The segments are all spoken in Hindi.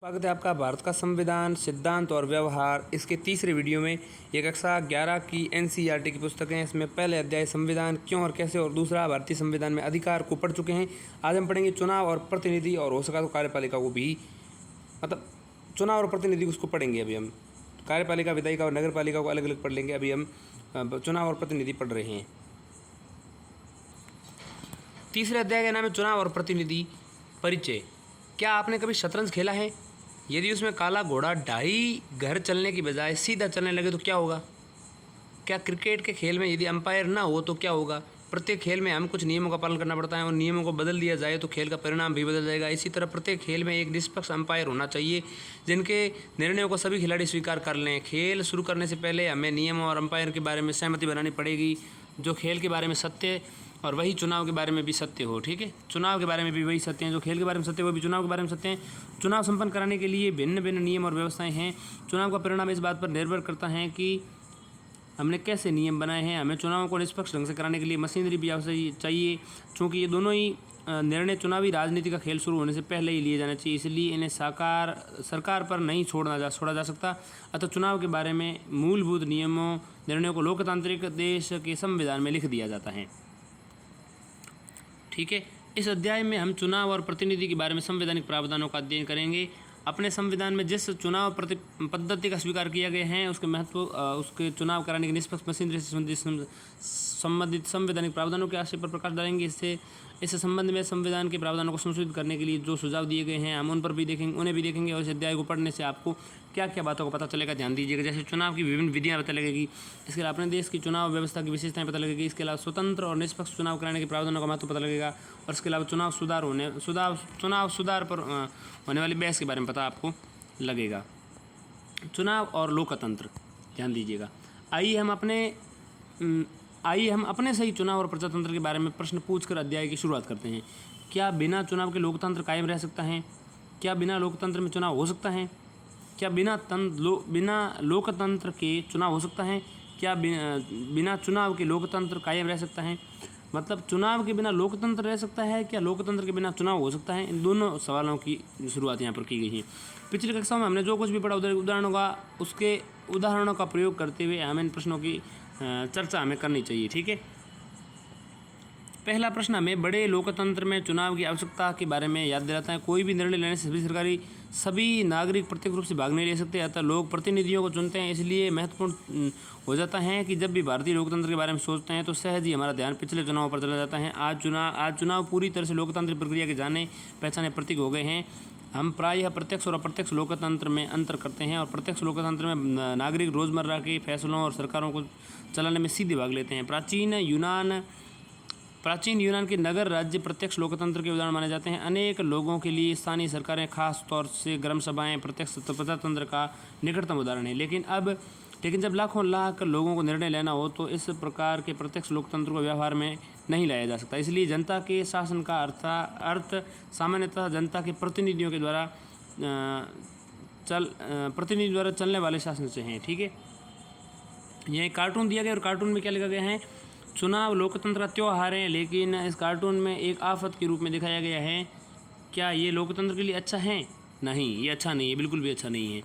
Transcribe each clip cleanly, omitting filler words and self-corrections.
स्वागत है आपका भारत का संविधान सिद्धांत और व्यवहार इसके तीसरे वीडियो में। ये कक्षा 11 की एनसीईआरटी की पुस्तक है। इसमें पहले अध्याय संविधान क्यों और कैसे और दूसरा भारतीय संविधान में अधिकार को पढ़ चुके हैं। आज हम पढ़ेंगे चुनाव और प्रतिनिधि और हो सका तो कार्यपालिका को भी, मतलब चुनाव और प्रतिनिधि उसको पढ़ेंगे। अभी हम कार्यपालिका, विधायिका और नगर पालिका को अलग अलग पढ़ लेंगे। अभी हम चुनाव और प्रतिनिधि पढ़ रहे हैं। तीसरे अध्याय का नाम है चुनाव और प्रतिनिधि परिचय। क्या आपने कभी शतरंज खेला है? यदि उसमें काला घोड़ा ढाई घर चलने की बजाय सीधा चलने लगे तो क्या होगा? क्या क्रिकेट के खेल में यदि अंपायर ना हो तो क्या होगा? प्रत्येक खेल में हम कुछ नियमों का पालन करना पड़ता है और नियमों को बदल दिया जाए तो खेल का परिणाम भी बदल जाएगा। इसी तरह प्रत्येक खेल में एक निष्पक्ष अंपायर होना चाहिए जिनके निर्णयों को सभी खिलाड़ी स्वीकार कर लें। खेल शुरू करने से पहले हमें नियमों और अंपायर के बारे में सहमति बनानी पड़ेगी, जो खेल के बारे में सत्य और वही चुनाव के बारे में भी सत्य हो। ठीक है, चुनाव के बारे में भी वही सत्य हैं, जो खेल के बारे में सत्य वो भी चुनाव के बारे में सत्य हैं। चुनाव संपन्न कराने के लिए भिन्न भिन्न नियम और व्यवस्थाएं हैं। चुनाव का परिणाम इस बात पर निर्भर करता है कि हमने कैसे नियम बनाए हैं। हमें चुनाव को निष्पक्ष ढंग से कराने के लिए मशीनरी भी आवश्यक चाहिए, क्योंकि ये दोनों ही निर्णय चुनावी राजनीति का खेल शुरू होने से पहले ही लिए जाने चाहिए। इसलिए इन्हें सरकार पर नहीं छोड़ा जा सकता। अतः चुनाव के बारे में मूलभूत निर्णयों को लोकतांत्रिक देश के संविधान में लिख दिया जाता है। ठीक है, इस अध्याय में हम चुनाव और प्रतिनिधि के बारे में संवैधानिक प्रावधानों का अध्ययन करेंगे। अपने संविधान में जिस चुनाव पद्धति का स्वीकार किया गया है उसके महत्व, उसके चुनाव कराने की निष्पक्ष मशीनरी से संबंधित संवैधानिक प्रावधानों के आशय पर प्रकाश डालेंगे। इस संबंध में संविधान के प्रावधानों को संशोधित करने के लिए जो सुझाव दिए गए हैं हम उन्हें भी देखेंगे। और इस अध्याय को पढ़ने से आपको क्या क्या बातों का पता चलेगा, ध्यान दीजिएगा। जैसे चुनाव की विभिन्न विधियाँ पता लगेगी, इसके अलावा अपने देश की चुनाव व्यवस्था की विशेषताएं पता लगेगी, इसके अलावा स्वतंत्र और निष्पक्ष चुनाव कराने के प्रावधानों का महत्व पता लगेगा, और इसके अलावा चुनाव सुधार पर होने वाली बहस के बारे में पता आपको लगेगा। चुनाव और लोकतंत्र, ध्यान दीजिएगा। आइए हम अपने से ही चुनाव और प्रजातंत्र के बारे में प्रश्न पूछकर अध्याय की शुरुआत करते हैं। क्या बिना चुनाव के लोकतंत्र कायम रह सकता है? क्या बिना लोकतंत्र में चुनाव हो सकता है? क्या बिना लोकतंत्र के चुनाव हो सकता है? क्या बिना चुनाव के लोकतंत्र कायम रह सकता है? मतलब चुनाव के बिना लोकतंत्र रह सकता है, क्या लोकतंत्र के बिना चुनाव हो सकता है? इन दोनों सवालों की शुरुआत यहाँ पर की गई है। पिछली कक्षाओं में हमने जो कुछ भी पढ़ा उसके उदाहरणों का प्रयोग करते हुए हमें इन प्रश्नों की चर्चा हमें करनी चाहिए। ठीक है, पहला प्रश्न हमें बड़े लोकतंत्र में चुनाव की आवश्यकता के बारे में याद दिलाता है। कोई भी निर्णय लेने से सभी नागरिक प्रत्यक्ष रूप से भाग नहीं ले सकते, अतः लोग प्रतिनिधियों को चुनते हैं। इसलिए महत्वपूर्ण हो जाता है कि जब भी भारतीय लोकतंत्र के बारे में सोचते हैं तो सहज ही हमारा ध्यान पिछले चुनाव पर चला जाता है। आज चुनाव पूरी तरह से लोकतांत्रिक प्रक्रिया के जाने पहचाने प्रतीक हो गए हैं। हम प्रायः प्रत्यक्ष और अप्रत्यक्ष लोकतंत्र में अंतर करते हैं, और प्रत्यक्ष लोकतंत्र में नागरिक रोजमर्रा के फैसलों और सरकारों को चलाने में सीधे भाग लेते हैं। प्राचीन यूनान के नगर राज्य प्रत्यक्ष लोकतंत्र के उदाहरण माने जाते हैं। अनेक लोगों के लिए स्थानीय सरकारें, खास तौर से ग्राम सभाएं, प्रत्यक्ष प्रजातंत्र का निकटतम उदाहरण है। लेकिन जब लाखों लाख लोगों को निर्णय लेना हो तो इस प्रकार के प्रत्यक्ष लोकतंत्र को व्यवहार में नहीं लाया जा सकता। इसलिए जनता के शासन का अर्थ सामान्यतः जनता के प्रतिनिधियों के द्वारा चलने वाले शासन से हैं। ठीक है, यह कार्टून दिया गया और कार्टून में क्या लिखा गया है? चुनाव लोकतंत्र का त्यौहार है, लेकिन इस कार्टून में एक आफत के रूप में दिखाया गया है। क्या ये लोकतंत्र के लिए अच्छा है? नहीं, ये अच्छा नहीं है, बिल्कुल भी अच्छा नहीं है।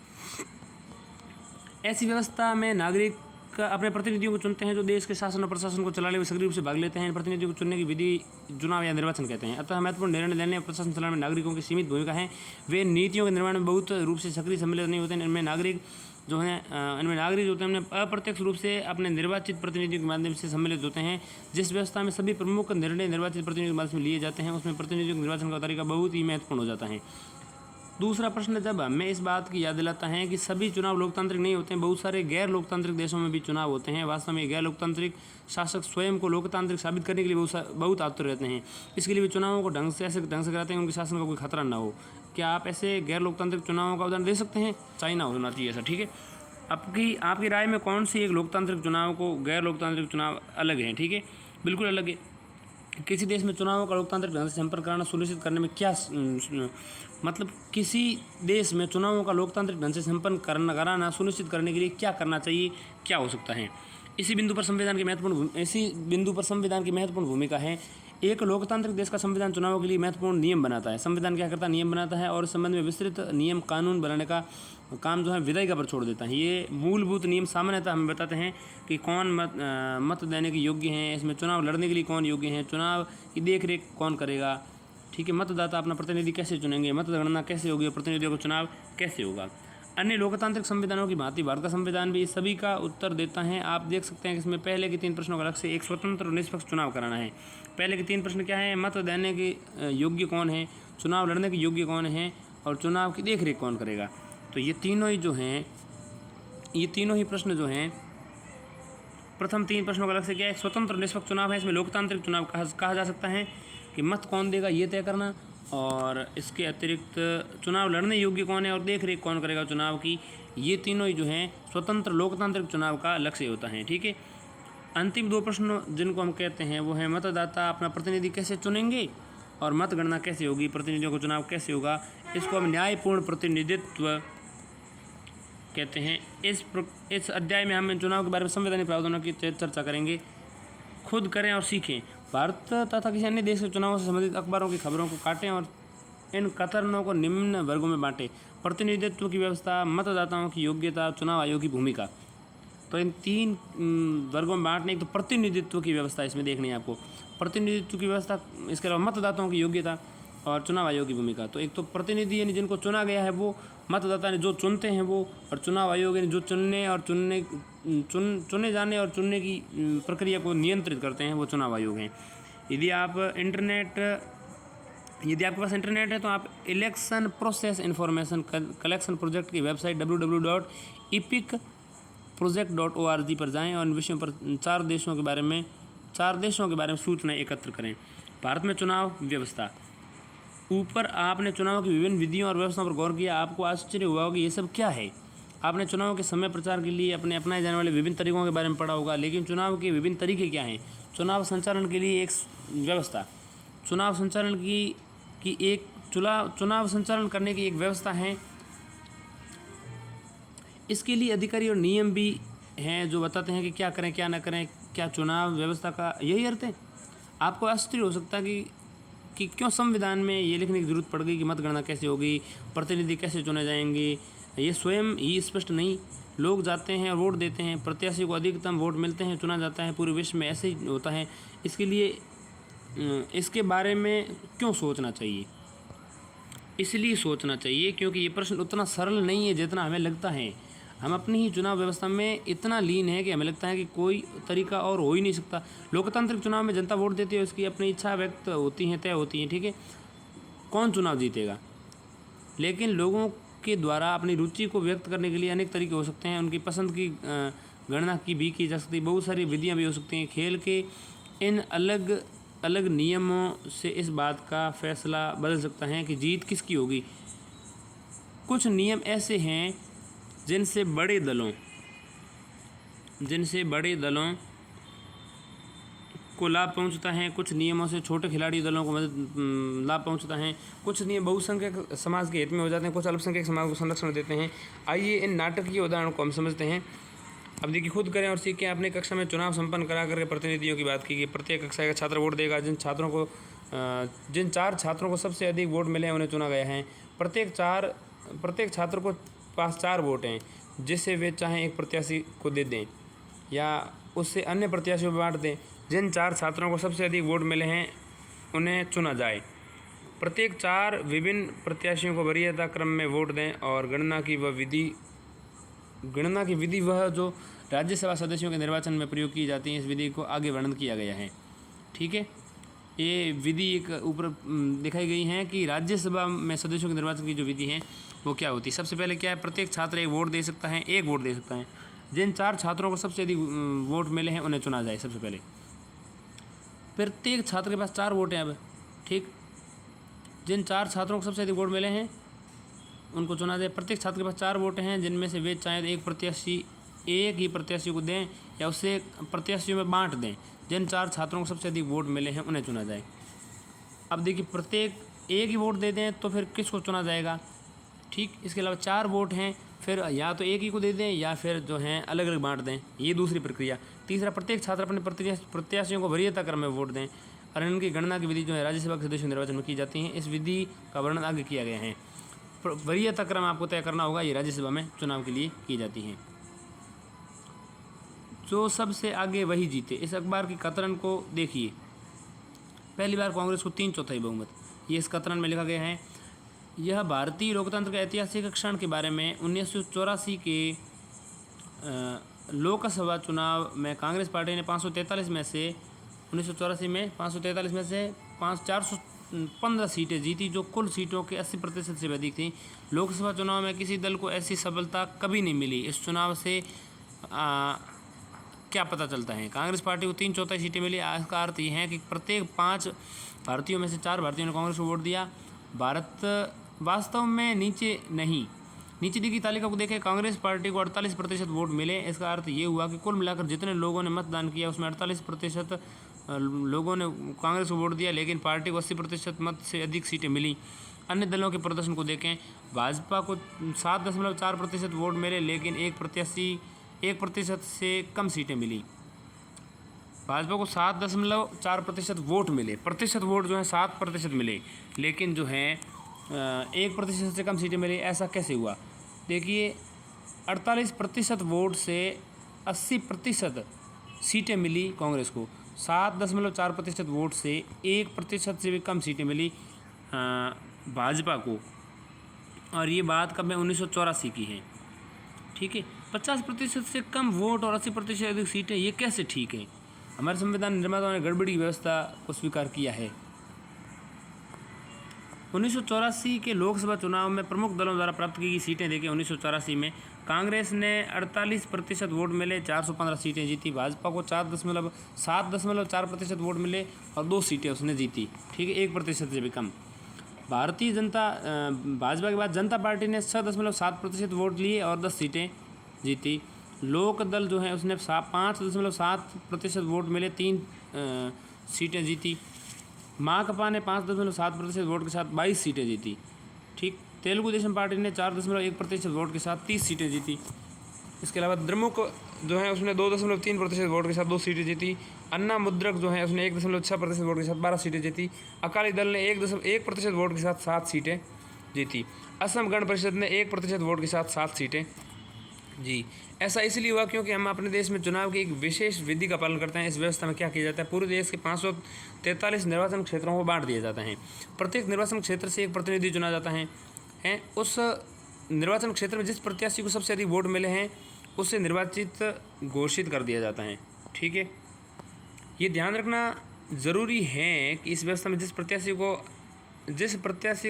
ऐसी व्यवस्था में नागरिक अपने प्रतिनिधियों को चुनते हैं जो देश के शासन और प्रशासन को चलाने में सक्रिय रूप से भाग लेते हैं। प्रतिनिधियों को चुनने की विधि चुनाव या निर्वाचन कहते हैं। अतः महत्वपूर्ण निर्णय लेने और प्रशासन चलाने में नागरिकों की सीमित भूमिका है। वे नीतियों के निर्माण में बहुत रूप से सक्रिय सम्मिलित नहीं होते हैं। इनमें नागरिक जो होते हैं अप्रत्यक्ष रूप से अपने निर्वाचित प्रतिनिधियों के माध्यम से सम्मिलित होते हैं। जिस व्यवस्था में सभी प्रमुख निर्णय निर्वाचित प्रतिनिधियों के माध्यम से लिए जाते हैं उसमें प्रतिनिधियों के निर्वाचन का तरीका बहुत ही महत्वपूर्ण हो जाता है। दूसरा प्रश्न जब हमें इस बात की याद दिलाता है कि सभी चुनाव लोकतांत्रिक नहीं होते हैं, बहुत सारे गैर लोकतांत्रिक देशों में भी चुनाव होते हैं। वास्तव में गैर लोकतांत्रिक शासक स्वयं को लोकतांत्रिक साबित करने के लिए बहुत आतुर रहते हैं। इसके लिए वे चुनावों को ऐसे ढंग से कराते हैं उनके शासन का कोई खतरा ना हो। क्या आप ऐसे गैर लोकतांत्रिक चुनावों का उदाहरण दे सकते हैं? चाइना होना चाहिए ऐसा। ठीक है, आपकी राय में कौन सी एक लोकतांत्रिक चुनाव को गैर लोकतांत्रिक चुनाव अलग हैं? ठीक है, बिल्कुल अलग है। किसी देश में चुनावों का लोकतांत्रिक ढंग से संपन्न कराना सुनिश्चित करने में क्या मतलब किसी देश में चुनावों का लोकतांत्रिक ढंग से संपन्न कराना सुनिश्चित करने के लिए क्या करना चाहिए, क्या हो सकता है? इसी बिंदु पर संविधान की महत्वपूर्ण भूमिका है। एक लोकतांत्रिक देश का संविधान चुनावों के लिए महत्वपूर्ण नियम बनाता है। संविधान क्या करता है? नियम बनाता है और इस संबंध में विस्तृत नियम कानून बनाने का काम जो है विधायिका पर छोड़ देता है। ये मूलभूत नियम सामान्यतः हमें बताते हैं कि कौन मत देने के योग्य हैं, इसमें चुनाव लड़ने के लिए कौन योग्य हैं, चुनाव की देख रेख कौन करेगा, ठीक है, मतदाता अपना प्रतिनिधि कैसे चुनेंगे, मतगणना कैसे होगी, प्रतिनिधियों का चुनाव कैसे होगा। अन्य लोकतांत्रिक संविधानों की भांति भारत का संविधान भी इस सभी का उत्तर देता है। आप देख सकते हैं कि इसमें पहले के 3 प्रश्नों का लक्ष्य एक स्वतंत्र और निष्पक्ष चुनाव कराना है। पहले के 3 प्रश्न क्या है? मत देने के योग्य कौन है, चुनाव लड़ने के योग्य कौन है और चुनाव की देखरेख कौन करेगा। तो ये तीनों ही जो हैं, ये तीनों ही प्रश्न जो हैं, प्रथम 3 प्रश्नों का लक्ष्य क्या है? स्वतंत्र और निष्पक्ष चुनाव है। इसमें लोकतांत्रिक चुनाव कहा जा सकता है कि मत कौन देगा ये तय करना, और इसके अतिरिक्त चुनाव लड़ने योग्य कौन है और देख रेख कौन करेगा चुनाव की। ये तीनों ही जो हैं स्वतंत्र लोकतांत्रिक चुनाव का लक्ष्य होता है, ठीक है। अंतिम 2 प्रश्न जिनको हम कहते हैं वो है मतदाता अपना प्रतिनिधि कैसे चुनेंगे और मतगणना कैसे होगी, प्रतिनिधियों का चुनाव कैसे होगा। इसको हम न्यायपूर्ण प्रतिनिधित्व कहते हैं। इस अध्याय में हम चुनाव के बारे में संवैधानिक प्रावधानों की चर्चा करेंगे। खुद करें और सीखें। भारत तथा किसी अन्य देश के चुनावों से संबंधित अखबारों की खबरों को काटें और इन कतरनों को निम्न वर्गों में बांटें। प्रतिनिधित्व की व्यवस्था, मतदाताओं की योग्यता, चुनाव आयोग की भूमिका। तो इन 3 वर्गों में बांटने। एक तो प्रतिनिधित्व की व्यवस्था इसमें देखनी है आपको, प्रतिनिधित्व की व्यवस्था, इसके अलावा मतदाताओं की योग्यता और चुनाव आयोग की भूमिका। तो एक तो प्रतिनिधि यानी जिनको चुना गया है वो, मतदाता ने जो चुनते हैं वो, और चुनाव आयोग यानी जो चुने जाने और चुनने की प्रक्रिया को नियंत्रित करते हैं वो चुनाव आयोग हैं। यदि आपके पास इंटरनेट है तो आप election process information collection project की वेबसाइट www.epicproject.org पर जाएं और इन विषयों पर 4 देशों के बारे में सूचनाएं एकत्र करें। भारत में चुनाव व्यवस्था। ऊपर आपने चुनाव की विभिन्न विधियों और व्यवस्थाओं पर गौर किया। आपको आश्चर्य हुआ होगा ये सब क्या है। आपने चुनाव के समय प्रचार के लिए अपनाए जाने वाले विभिन्न तरीकों के बारे में पढ़ा होगा, लेकिन चुनाव के विभिन्न तरीके क्या हैं? चुनाव संचालन के लिए एक व्यवस्था, चुनाव संचालन करने की एक व्यवस्था है। इसके लिए अधिकारी और नियम भी हैं जो बताते हैं कि क्या करें क्या ना करें। क्या चुनाव व्यवस्था का यही अर्थ है? आपको आश्चर्य हो सकता है कि क्यों संविधान में ये लिखने की जरूरत पड़ गई कि मतगणना कैसे होगी, प्रतिनिधि कैसे चुने जाएंगे। ये स्वयं ही स्पष्ट नहीं। लोग जाते हैं और वोट देते हैं, प्रत्याशी को अधिकतम वोट मिलते हैं, चुना जाता है। पूरे विश्व में ऐसे ही होता है। इसके लिए इसके बारे में क्यों सोचना चाहिए? इसलिए सोचना चाहिए क्योंकि ये प्रश्न उतना सरल नहीं है जितना हमें लगता है। हम अपनी ही चुनाव व्यवस्था में इतना लीन है कि हमें लगता है कि कोई तरीका और हो ही नहीं सकता। लोकतांत्रिक चुनाव में जनता वोट देती है, उसकी अपनी इच्छा व्यक्त होती हैं, तय होती हैं, ठीक है, कौन चुनाव जीतेगा। लेकिन लोगों के द्वारा अपनी रुचि को व्यक्त करने के लिए अनेक तरीके हो सकते हैं। उनकी पसंद की गणना भी की जा सकती है। बहुत सारी विधियाँ भी हो सकती हैं। खेल के इन अलग अलग नियमों से इस बात का फैसला बदल सकता है कि जीत किसकी होगी। कुछ नियम ऐसे हैं जिनसे बड़े दलों को लाभ पहुंचता है। कुछ नियमों से छोटे खिलाड़ी दलों को लाभ पहुंचता है। कुछ नियम बहुसंख्यक समाज के हित में हो जाते हैं, कुछ अल्पसंख्यक समाज को संरक्षण देते हैं। आइए इन नाटकीय उदाहरणों को हम समझते हैं। अब देखिए, खुद करें और सीखें। अपने कक्षा में चुनाव संपन्न करा करके प्रतिनिधियों की बात की गई। प्रत्येक कक्षा का छात्र वोट देगा। जिन 4 छात्रों को सबसे अधिक वोट मिले हैं उन्हें चुना गया है। प्रत्येक छात्र को पास 4 वोट हैं, जिसे वे चाहें एक प्रत्याशी को दे दें या उससे अन्य प्रत्याशियों में बांट दें। जिन 4 छात्रों को सबसे अधिक वोट मिले हैं उन्हें चुना जाए। प्रत्येक 4 विभिन्न प्रत्याशियों को वरीयता क्रम में वोट दें और गणना की विधि वह जो राज्यसभा सदस्यों के निर्वाचन में प्रयोग की जाती है, इस विधि को आगे वर्णन किया गया है, ठीक है। ये विधि एक ऊपर दिखाई गई है कि राज्यसभा में सदस्यों के निर्वाचन की जो विधि है वो क्या होती है। सबसे पहले क्या है, प्रत्येक छात्र एक वोट दे सकता है। जिन 4 छात्रों को सबसे अधिक वोट मिले हैं उन्हें चुना जाए। सबसे पहले प्रत्येक छात्र के पास 4 वोट हैं अब, ठीक। जिन 4 छात्रों को सबसे अधिक वोट मिले हैं उनको चुना जाए। प्रत्येक छात्र के पास 4 वोट हैं, जिनमें से वे चाहे एक ही प्रत्याशी को दें या उससे प्रत्याशियों में बांट दें। जिन 4 छात्रों को सबसे अधिक वोट मिले हैं उन्हें चुना जाए। अब देखिए, प्रत्येक एक ही वोट दे दें तो फिर किसको चुना जाएगा, ठीक। इसके अलावा 4 वोट हैं, फिर या तो एक ही को दे दें या फिर जो हैं अलग अलग बांट दें, ये दूसरी प्रक्रिया। तीसरा, प्रत्येक छात्र अपने प्रत्याशियों को वरीयता क्रम में वोट दें। और इनकी गणना की विधि जो है राज्यसभा के सदस्यों निर्वाचन में की जाती है। इस विधि का वर्णन आगे किया गया है। वरीयता क्रम आपको तय करना होगा, ये राज्यसभा में चुनाव के लिए की जाती हैं। जो सबसे आगे वही जीते, इस अखबार की कतरन को देखिए। पहली बार कांग्रेस को 3/4 बहुमत, ये इस कतरन में लिखा गया है। यह भारतीय लोकतंत्र के ऐतिहासिक क्षण के बारे में 1984 के लोकसभा चुनाव में कांग्रेस पार्टी ने 543 में से 1984 में 543 में से 415 सीटें जीती, जो कुल सीटों के 80% से अधिक थी। लोकसभा चुनाव में किसी दल को ऐसी सफलता कभी नहीं मिली। इस चुनाव से क्या पता चलता है? कांग्रेस पार्टी को 3/4 सीटें मिली। इसका अर्थ यह है कि प्रत्येक 5 भारतीयों में से 4 भारतीयों ने कांग्रेस को वोट दिया। भारत वास्तव में नीचे दी गई तालिका को देखें, कांग्रेस पार्टी को 48% वोट मिले। इसका अर्थ ये हुआ कि कुल मिलाकर जितने लोगों ने मतदान किया उसमें 48% लोगों ने कांग्रेस को वोट दिया, लेकिन पार्टी को 80% मत से अधिक सीटें मिली। अन्य दलों के प्रदर्शन को देखें, भाजपा को 7.4% वोट मिले, लेकिन 1% से कम सीटें मिली। भाजपा को 7.4% वोट मिले, प्रतिशत वोट जो है 7% मिले, लेकिन जो है 1% से कम सीटें मिली। ऐसा कैसे हुआ? देखिए, 48% वोट से 80% सीटें मिली कांग्रेस को, 7.4% वोट से 1% से भी कम सीटें मिली भाजपा को। और ये बात कब है? 1984 की है। ठीक है, 50% से कम वोट और 80% अधिक सीटें, ये कैसे ठीक है? हमारे संविधान निर्माताओं ने गड़बड़ी व्यवस्था को स्वीकार किया है। 1984 के लोकसभा चुनाव में प्रमुख दलों द्वारा प्राप्त की गई सीटें देखिए। 1984 में कांग्रेस ने 48% वोट मिले, 415 सीटें जीती। भाजपा को 7.4% वोट मिले और 2 सीटें उसने जीती। ठीक है, 1% से भी कम। भाजपा के बाद जनता पार्टी ने 6.7% वोट लिए और 10 सीटें जीती। लोक दल जो है उसने 5.7% वोट मिले, 3 सीटें जीती। माकपा ने 5.7% वोट के साथ 22 सीटें जीती। ठीक, तेलुगु देशम पार्टी ने 4.1% वोट के साथ 30 सीटें जीती। इसके अलावा द्रमुक जो है उसने 2.3% वोट के साथ 2 सीटें जीती। अन्ना मुद्रक जो है उसने 1.6% वोट के साथ 12 सीटें जीती। अकाली दल ने 1% वोट के साथ 7 सीटें जीती। असम गण परिषद ने 1% वोट के साथ 7 सीटें जी। ऐसा इसलिए हुआ क्योंकि हम अपने देश में चुनाव की एक विशेष विधि का पालन करते हैं। इस व्यवस्था में क्या किया जाता है? पूरे देश के 543 निर्वाचन क्षेत्रों को बांट दिया जाता है। प्रत्येक निर्वाचन क्षेत्र से एक प्रतिनिधि चुना जाता है। उस निर्वाचन क्षेत्र में जिस प्रत्याशी को सबसे अधिक वोट मिले हैं उसे निर्वाचित घोषित कर दिया जाता है। ठीक है, ये ध्यान रखना ज़रूरी है कि इस व्यवस्था में जिस प्रत्याशी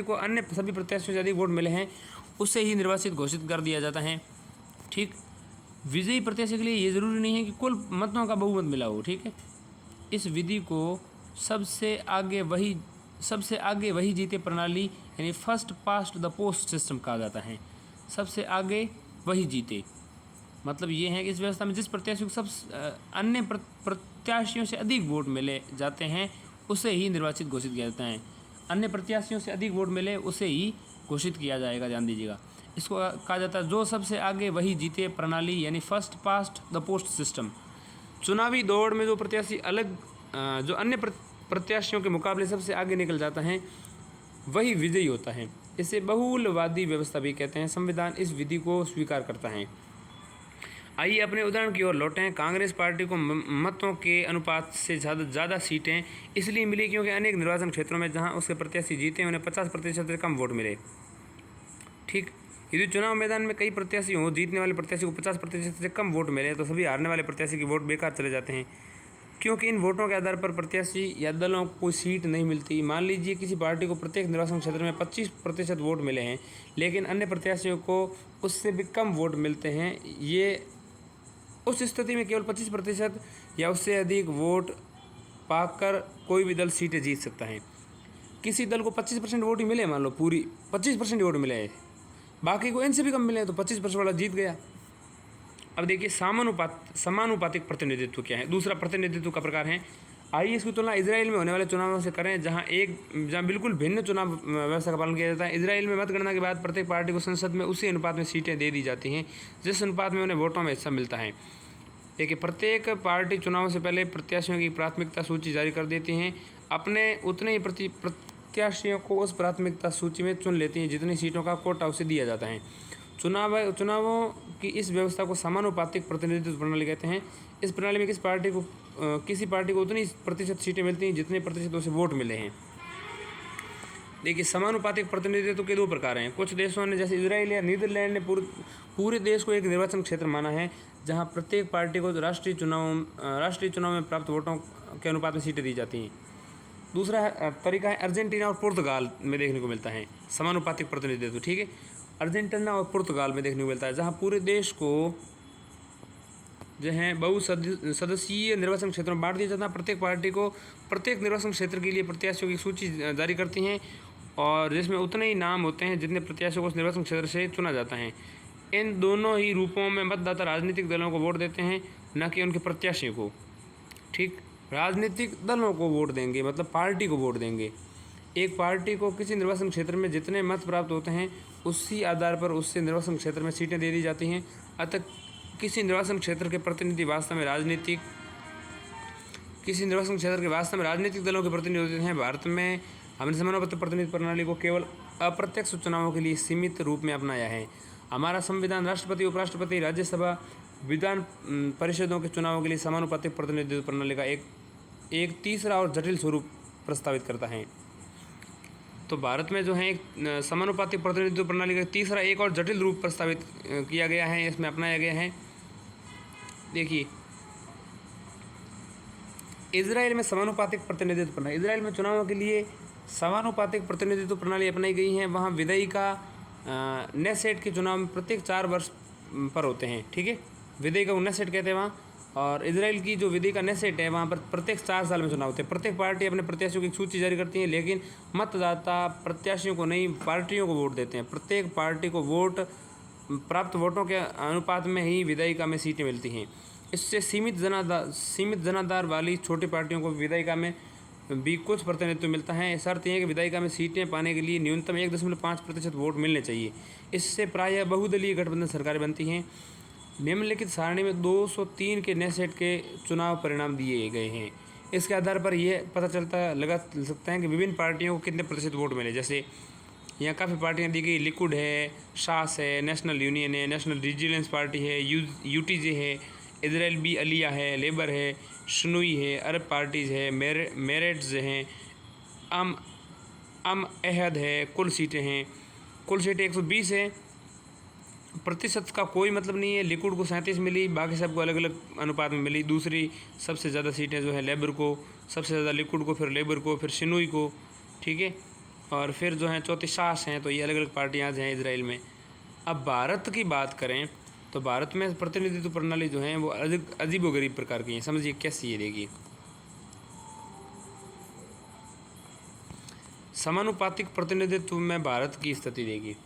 को अन्य सभी प्रत्याशियों से अधिक वोट मिले हैं उसे ही निर्वाचित घोषित कर दिया जाता है। ठीक, विजयी प्रत्याशी के लिए ये ज़रूरी नहीं है कि कुल मतों का बहुमत मिला हो। ठीक है, इस विधि को सबसे आगे वही जीते प्रणाली यानी first past the post system कहा जाता है। सबसे आगे वही जीते मतलब ये है कि इस व्यवस्था में जिस प्रत्याशी को अन्य प्रत्याशियों से अधिक वोट मिले जाते हैं उसे ही निर्वाचित घोषित किया जाता है। अन्य प्रत्याशियों से अधिक वोट मिले उसे ही घोषित किया जाएगा, ध्यान दीजिएगा। इसको कहा जाता है जो सबसे आगे वही जीते प्रणाली यानी first past the post system. चुनावी दौड़ में जो प्रत्याशी जो अन्य प्रत्याशियों के मुकाबले सबसे आगे निकल जाता है वही विजयी होता है। इसे बहुलवादी व्यवस्था भी कहते हैं। संविधान इस विधि को स्वीकार करता है। आइए अपने उदाहरण की ओर लौटें। कांग्रेस पार्टी को मतों के अनुपात से ज़्यादा सीटें इसलिए मिली क्योंकि अनेक निर्वाचन क्षेत्रों में जहां उसके प्रत्याशी जीते उन्हें 50% से कम वोट मिले। ठीक, यदि चुनाव मैदान में कई प्रत्याशी हों, जीतने वाले प्रत्याशी को 50% से कम वोट मिले तो सभी हारने वाले प्रत्याशी के वोट बेकार चले जाते हैं, क्योंकि इन वोटों के आधार पर प्रत्याशी या दलों को कोई सीट नहीं मिलती। मान लीजिए किसी पार्टी को प्रत्येक निर्वाचन क्षेत्र में 25% वोट मिले हैं, लेकिन अन्य प्रत्याशियों को उससे भी कम वोट मिलते हैं। ये उस स्थिति में केवल 25% या उससे अधिक वोट पाकर कोई भी दल सीटें जीत सकता है। किसी दल को 25% वोट ही मिले, मान लो पूरी 25% वोट मिले हैं, बाकी को इनसे भी कम मिले तो 25% वाला जीत गया। अब देखिए समानुपातिक प्रतिनिधित्व क्या है। दूसरा प्रतिनिधित्व का प्रकार है। आइए इसकी तुलना इजराइल में होने वाले चुनावों से करें, जहां बिल्कुल भिन्न चुनाव व्यवस्था का पालन किया जाता है। इजराइल में मतगणना के बाद प्रत्येक पार्टी को संसद में उसी अनुपात में सीटें दे दी जाती हैं जिस अनुपात में उन्हें वोटों में हिस्सा मिलता है। देखिए, प्रत्येक पार्टी चुनाव से पहले प्रत्याशियों की प्राथमिकता सूची जारी कर देती हैं। अपने उतने ही प्रत्याशियों को उस प्राथमिकता सूची में चुन लेती हैं जितनी सीटों का कोटा उसे दिया जाता है। चुनावों की इस व्यवस्था को समानुपातिक प्रतिनिधित्व प्रणाली कहते हैं। इस प्रणाली में किसी पार्टी को उतनी प्रतिशत सीटें मिलती हैं जितने प्रतिशत उसे वोट मिले हैं। देखिए, समानुपातिक प्रतिनिधित्व के दो प्रकार हैं। कुछ देशों ने, जैसे इजराइल या नीदरलैंड ने, पूरे देश को एक निर्वाचन क्षेत्र माना है जहां प्रत्येक पार्टी को राष्ट्रीय चुनाव में प्राप्त वोटों के अनुपात में सीटें दी जाती हैं। दूसरा तरीका है अर्जेंटीना और पुर्तगाल में देखने को मिलता है समानुपातिक प्रतिनिधित्व। ठीक है, अर्जेंटीना और पुर्तगाल में देखने को मिलता है जहाँ पूरे देश को जो है बहुसदस्यीय निर्वाचन क्षेत्रों में बांट दिया जाता है। प्रत्येक पार्टी को प्रत्येक निर्वाचन क्षेत्र के लिए प्रत्याशियों की सूची जारी करती हैं और जिसमें उतने ही नाम होते हैं जितने प्रत्याशियों को उस निर्वाचन क्षेत्र से चुना जाता है। इन दोनों ही रूपों में मतदाता राजनीतिक दलों को वोट देते हैं, न कि उनके प्रत्याशियों को। ठीक, राजनीतिक दलों को वोट देंगे, मतलब पार्टी को वोट देंगे। एक पार्टी को किसी निर्वाचन क्षेत्र में जितने मत प्राप्त होते हैं उसी आधार पर उससे निर्वाचन क्षेत्र में सीटें दे दी जाती हैं। अतः किसी निर्वाचन क्षेत्र के प्रतिनिधि वास्तव में राजनीतिक दलों के प्रतिनिधि होते हैं। भारत में हमने समानुपातिक प्रतिनिधि प्रणाली को केवल अप्रत्यक्ष चुनावों के लिए सीमित रूप में अपनाया है। हमारा संविधान राष्ट्रपति, उपराष्ट्रपति, राज्यसभा, विधान परिषदों के चुनावों के लिए समानुपातिक प्रतिनिधित्व प्रणाली का एक तीसरा और जटिल स्वरूप प्रस्तावित करता है। तो भारत में जो है एक समानुपातिक प्रतिनिधित्व प्रणाली का तीसरा एक और जटिल रूप प्रस्तावित किया गया है, इसमें अपनाया गया है। देखिए, इजराइल में समानुपातिक प्रतिनिधित्व प्रणाली, इजराइल में चुनावों के लिए समानुपातिक प्रतिनिधित्व प्रणाली अपनाई गई है। वहाँ विधायिका नेसेट के चुनाव में प्रत्येक 4 वर्ष पर होते हैं। ठीक है, विधायिका को नेसेट कहते हैं वहाँ। और इजराइल की जो विधि का नेसेट है वहाँ पर प्रत्येक 4 साल में चुनाव होते हैं। प्रत्येक पार्टी अपने प्रत्याशियों की सूची जारी करती है, लेकिन मतदाता प्रत्याशियों को नहीं, पार्टियों को वोट देते हैं। प्रत्येक पार्टी को प्राप्त वोटों के अनुपात में ही विधायिका में सीटें मिलती हैं। इससे सीमित जनाधार वाली छोटी पार्टियों को विधायिका में भी कुछ प्रतिनिधित्व मिलता है। शर्त यह है कि विधायिका में सीटें पाने के लिए न्यूनतम 1.5% वोट मिलने चाहिए। इससे प्रायः बहुदलीय गठबंधन सरकारें बनती हैं। निम्नलिखित सारणी में 203 के नेसेट के चुनाव परिणाम दिए गए हैं। इसके आधार पर यह पता लगा सकता है कि विभिन्न पार्टियों को कितने प्रतिशत वोट मिले। जैसे यहाँ काफ़ी पार्टियाँ दी गई, लिकुड है, शास है, नेशनल यूनियन है, नेशनल रिजिलेंस पार्टी है, UTJ है, इजराइल बी अलिया है, लेबर है, शनुई है, अरब पार्टीज़ है, मेरेट्स हैं, अम अहद है। कुल सीटें 120 है। प्रतिशत का कोई मतलब नहीं है। लिकुड को 37 मिली, बाकी सबको अलग अलग अनुपात में मिली। दूसरी सबसे ज़्यादा सीटें जो है लेबर को, सबसे ज़्यादा लिकुड को, फिर लेबर को, फिर शनुई को। ठीक है, और फिर जो है चौथी शास हैं। तो ये अलग अलग पार्टियाँ हैं इजराइल में। अब भारत की बात करें तो भारत में प्रतिनिधित्व प्रणाली जो है वो अजीबोगरीब प्रकार की है। समझिए कैसी है। देखिए, समानुपातिक प्रतिनिधित्व में भारत की स्थिति देखिए।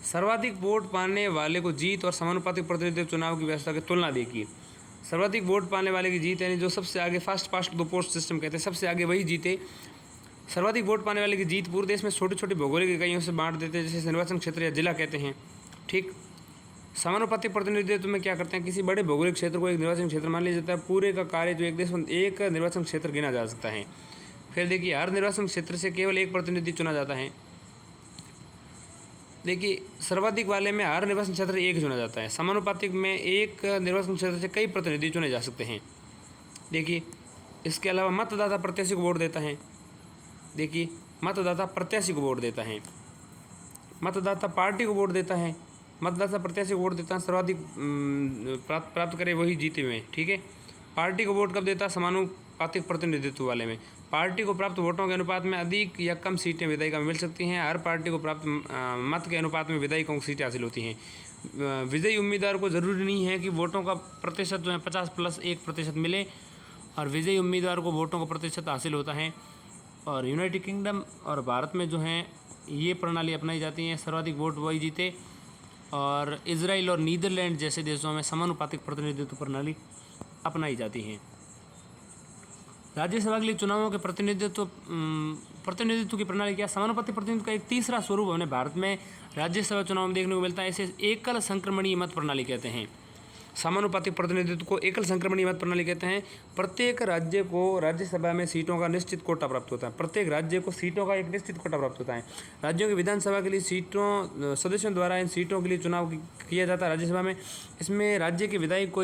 सर्वाधिक वोट पाने वाले को जीत और समानुपातिक प्रतिनिधित्व चुनाव की व्यवस्था की तुलना देखिए। सर्वाधिक वोट पाने वाले की जीत, यानी जो सबसे आगे first past the post system कहते हैं, सबसे आगे वही जीते। सर्वाधिक वोट पाने वाले की जीत पूरे देश में छोटी छोटी भौगोलिक इकाइयों से बांट देते हैं, जैसे निर्वाचन क्षेत्र या जिला कहते हैं। ठीक, समानुपातिक प्रतिनिधित्व में क्या करते हैं, किसी बड़े भौगोलिक क्षेत्र को एक निर्वाचन क्षेत्र मान लिया जाता है। पूरे का कार्य जो एक देश में एक निर्वाचन क्षेत्र गिना जा सकता है। फिर देखिए, हर निर्वाचन क्षेत्र से केवल एक प्रतिनिधि चुना जाता है। देखिए, सर्वाधिक वाले में हर निर्वाचन क्षेत्र एक चुना जाता है। समानुपातिक में एक निर्वाचन क्षेत्र से कई प्रतिनिधि चुने जा सकते हैं। देखिए, इसके अलावा मतदाता प्रत्याशी को वोट देता है। देखिए, मतदाता प्रत्याशी को वोट देता है, मतदाता पार्टी को वोट देता है, मतदाता प्रत्याशी को वोट देता है। सर्वाधिक प्राप्त करे वही जीते हुए। ठीक है, पार्टी को वोट कब देता है, समानुपातिक प्रतिनिधित्व वाले में। पार्टी को प्राप्त वोटों के अनुपात में अधिक या कम सीटें विधायिका में मिल सकती हैं। हर पार्टी को प्राप्त मत के अनुपात में विधायिकाओं को सीटें हासिल होती हैं। विजयी उम्मीदवार को ज़रूरी नहीं है कि वोटों का प्रतिशत जो है 50+1% मिले, और विजयी उम्मीदवार को वोटों का प्रतिशत हासिल होता है। और यूनाइटेड किंगडम और भारत में जो है ये प्रणाली अपनाई जाती है, सर्वाधिक वोट वही जीते। और इजराइल और नीदरलैंड जैसे देशों में समानुपातिक प्रतिनिधित्व प्रणाली अपनाई जाती है। राज्यसभा के लिए चुनावों के प्रतिनिधित्व की प्रणाली क्या, समानुपातिक प्रतिनिधित्व का एक तीसरा स्वरूप हमें भारत में राज्यसभा चुनाव में देखने को मिलता है। इसे एकल संक्रमणीय मत प्रणाली कहते हैं। समानुपातिक प्रतिनिधित्व को एकल संक्रमणीय मत प्रणाली कहते हैं। प्रत्येक राज्य को राज्यसभा में सीटों का निश्चित कोटा प्राप्त होता है। प्रत्येक राज्य को सीटों का एक निश्चित कोटा प्राप्त होता है। राज्यों की विधानसभा के लिए सीटों सदस्यों द्वारा इन सीटों के लिए चुनाव किया जाता है राज्यसभा में। इसमें राज्य के विधायक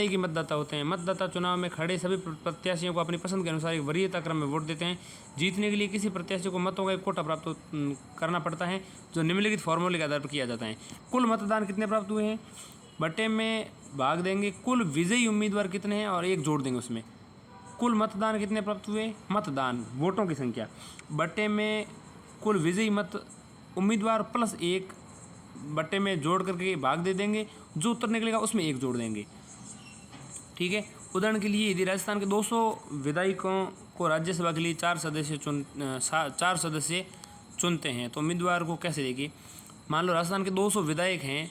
की मतदाता होते हैं। मतदाता चुनाव में खड़े सभी प्रत्याशियों को अपनी पसंद के अनुसार एक वरीयता क्रम में वोट देते हैं। जीतने के लिए किसी प्रत्याशी को मतों का एक कोटा प्राप्त करना पड़ता है, जो निम्नलिखित फॉर्मूले के आधार पर किया जाता है। कुल मतदान कितने प्राप्त हुए हैं, बटे में भाग देंगे कुल विजयी उम्मीदवार कितने हैं और एक जोड़ देंगे उसमें। कुल मतदान कितने प्राप्त हुए, मतदान वोटों की संख्या बटे में कुल विजयी मत उम्मीदवार प्लस एक बटे में जोड़ करके भाग दे देंगे, जो उत्तर निकलेगा उसमें एक जोड़ देंगे। ठीक है। उदाहरण के लिए यदि राजस्थान के 200 विधायकों को राज्यसभा के लिए 4 सदस्य चुनते हैं तो उम्मीदवार को कैसे देगी। मान लो राजस्थान के 200 विधायक हैं,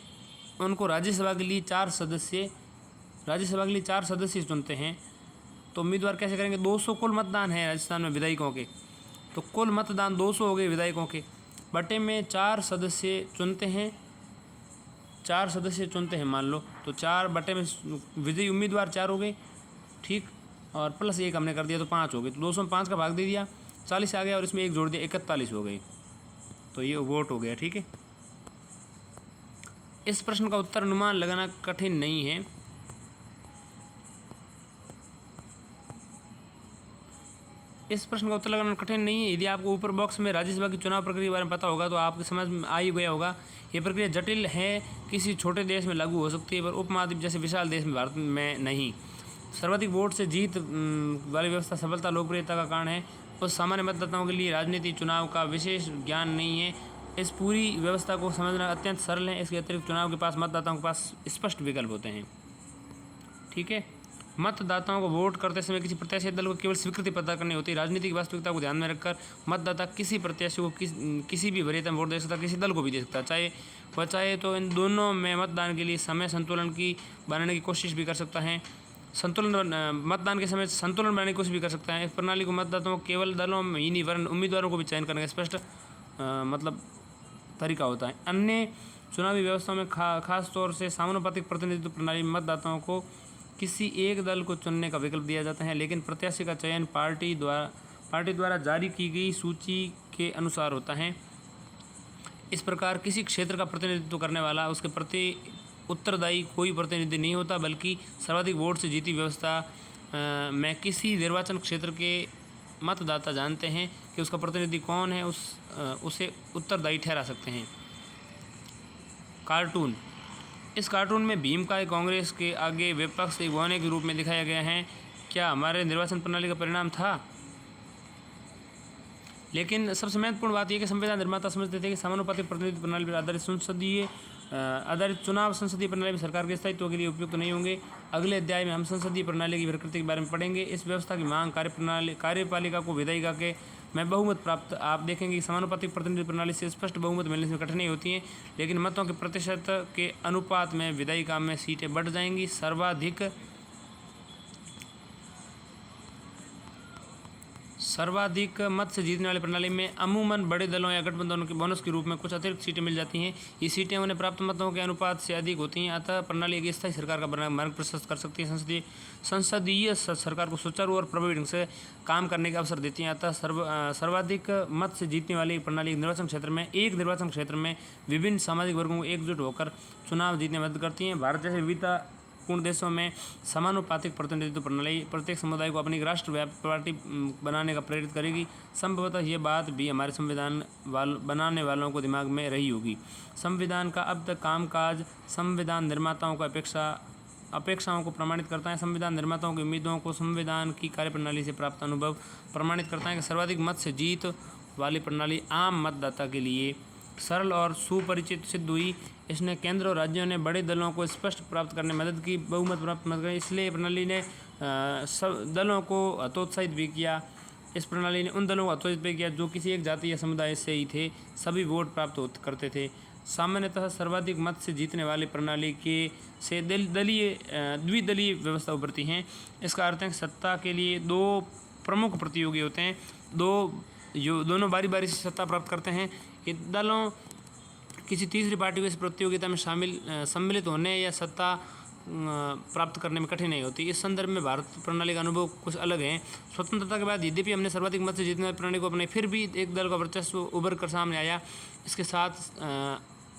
उनको राज्यसभा के लिए 4 सदस्य चुनते हैं तो उम्मीदवार कैसे करेंगे। 200 कुल मतदान है राजस्थान में विधायकों के, तो कुल मतदान 200 हो गए विधायकों के, बटे में 4 सदस्य चुनते हैं मान लो, तो 4 बटे में विजयी उम्मीदवार 4 हो गए, ठीक, और प्लस 1 हमने कर दिया तो 5 हो गए। तो 200 में 5 का भाग दे दिया, 40 आ गया और इसमें 1 जोड़ दिया, 41 हो गई, तो ये वोट हो गया। ठीक है। इस प्रश्न का उत्तर अनुमान लगाना कठिन नहीं है। यदि आपको ऊपर बॉक्स में राज्यसभा की चुनाव प्रक्रिया के बारे में पता होगा तो आपके समझ में आ ही गया होगा। ये प्रक्रिया जटिल है, किसी छोटे देश में लागू हो सकती है पर उपमहाद्वीप जैसे विशाल देश में भारत में नहीं। सर्वाधिक वोट से जीत वाली व्यवस्था सफलता लोकप्रियता का कारण है। उस सामान्य मतदाताओं के लिए राजनीति चुनाव का विशेष ज्ञान नहीं है। इस पूरी व्यवस्था को समझना अत्यंत सरल है। इसके अतिरिक्त चुनाव के पास मतदाताओं के पास स्पष्ट विकल्प होते हैं। ठीक है। मतदाताओं को वोट करते समय किसी प्रत्याशी दल को केवल स्वीकृति प्रदान करनी होती है। राजनीतिक वास्तविकता को ध्यान में रखकर मतदाता किसी प्रत्याशी को किसी भी वरीयता में वोट दे सकता है, किसी दल को भी दे सकता है, चाहे तो इन दोनों में मतदान के लिए समय संतुलन की बनाने की कोशिश भी कर सकता है। मतदान के समय संतुलन बनाने की कोशिश भी कर सकता है। इस प्रणाली को मतदाताओं को केवल दलों में ही नहीं वरन उम्मीदवारों को भी चयन करने का स्पष्ट तरीका होता है। अन्य चुनावी व्यवस्थाओं में खास तौर से समानुपातिक प्रतिनिधित्व प्रणाली में मतदाताओं को किसी एक दल को चुनने का विकल्प दिया जाता है, लेकिन प्रत्याशी का चयन पार्टी द्वारा जारी की गई सूची के अनुसार होता है। इस प्रकार किसी क्षेत्र का प्रतिनिधित्व करने वाला उसके प्रति उत्तरदायी कोई प्रतिनिधि नहीं होता, बल्कि सर्वाधिक वोट से जीती व्यवस्था में किसी निर्वाचन क्षेत्र के मतदाता जानते हैं कि उसका प्रतिनिधि कौन है, उसे उत्तरदायी ठहरा सकते हैं। कार्टून। इस कार्टून में भीम का कांग्रेस के आगे विपक्ष एक बहाने के रूप में दिखाया गया है। क्या हमारे निर्वाचन प्रणाली का परिणाम था? लेकिन सबसे महत्वपूर्ण बात यह कि संविधान निर्माता समझते थे कि समानुपातिक प्रतिनिधित्व प्रणाली पर आधारित चुनाव संसदीय प्रणाली में सरकार के स्थायित्व के लिए उपयुक्त नहीं होंगे। अगले अध्याय में हम संसदीय प्रणाली की प्रकृति के बारे में पढ़ेंगे। इस व्यवस्था की मांग कार्यपालिका को विधायिका के में बहुमत प्राप्त। आप देखेंगे कि समानुपातिक प्रतिनिधित्व प्रणाली से स्पष्ट बहुमत मिलने में कठिनाई होती है, लेकिन मतों के प्रतिशत के अनुपात में विधायिका में सीटें बढ़ जाएंगी। सर्वाधिक मत से जीतने वाली प्रणाली में अमूमन बड़े दलों या गठबंधनों के बोनस के रूप में कुछ अतिरिक्त सीटें मिल जाती हैं। ये सीटें उन्हें प्राप्त मतों के अनुपात से अधिक होती हैं, अतः प्रणाली एक स्थायी सरकार का मार्ग प्रशस्त कर सकती है। संसदीय सरकार को सुचारू और प्रभावी ढंग से काम करने का अवसर देती हैं। अतः सर्वाधिक मत से जीतने वाली प्रणाली एक निर्वाचन क्षेत्र में विभिन्न सामाजिक वर्गों को एकजुट होकर चुनाव जीतने में मदद करती हैं। भारत जैसे विविधतापूर्ण देशों में समानुपातिक प्रतिनिधित्व प्रणाली प्रत्येक समुदाय को अपनी राष्ट्रव्यापी पार्टी बनाने का प्रेरित करेगी। संभवतः ये बात भी हमारे संविधान बनाने वालों को दिमाग में रही होगी। संविधान का अब तक कामकाज संविधान निर्माताओं को अपेक्षाओं को प्रमाणित करता है। संविधान निर्माताओं की उम्मीदों को संविधान की कार्यप्रणाली से प्राप्त अनुभव प्रमाणित करता है कि सर्वाधिक मत से जीत वाली प्रणाली आम मतदाता के लिए सरल और सुपरिचित सिद्ध हुई। इसने केंद्र और राज्यों ने बड़े दलों को स्पष्ट प्राप्त करने में मदद की, बहुमत प्राप्त मदद की। इसलिए प्रणाली ने दलों को हतोत्साहित भी किया। इस प्रणाली ने उन दलों को हतोत्साहित भी किया जो किसी एक जाति या समुदाय से ही थे, सभी वोट प्राप्त करते थे। सामान्यतः सर्वाधिक मत से जीतने वाली प्रणाली से द्विदलीय व्यवस्था उभरती हैं। इसका अर्थ है कि सत्ता के लिए 2 प्रमुख प्रतियोगी होते हैं, दोनों बारी बारी से सत्ता प्राप्त करते हैं। ये किसी तीसरी पार्टी को इस प्रतियोगिता में सम्मिलित होने या सत्ता प्राप्त करने में कठिनाई होती है। इस संदर्भ में भारत प्रणाली का अनुभव कुछ अलग है। स्वतंत्रता के बाद यद्यपि हमने सर्वाधिक मत से जीतने वाली प्रणाली को अपनाई, फिर भी एक दल का वर्चस्व उभर कर सामने आया। इसके साथ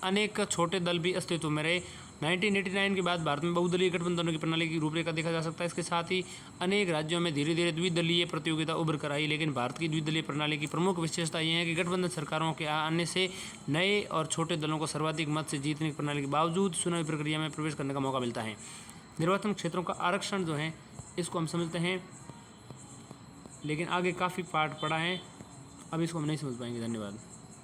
अनेक छोटे दल भी अस्तित्व में रहे। 1989 के बाद भारत में बहुदलीय गठबंधनों की प्रणाली की रूपरेखा देखा जा सकता है। इसके साथ ही अनेक राज्यों में धीरे धीरे द्विदलीय प्रतियोगिता उभर कर आई, लेकिन भारत की द्विदलीय प्रणाली की प्रमुख विशेषता यह है कि गठबंधन सरकारों के आने से नए और छोटे दलों को सर्वाधिक मत से जीतने की प्रणाली के बावजूद चुनावी प्रक्रिया में प्रवेश करने का मौका मिलता है। निर्वाचन क्षेत्रों का आरक्षण जो है इसको हम समझते हैं, लेकिन आगे काफ़ी पार्ट पड़ा है, अब इसको हम नहीं समझ पाएंगे। धन्यवाद।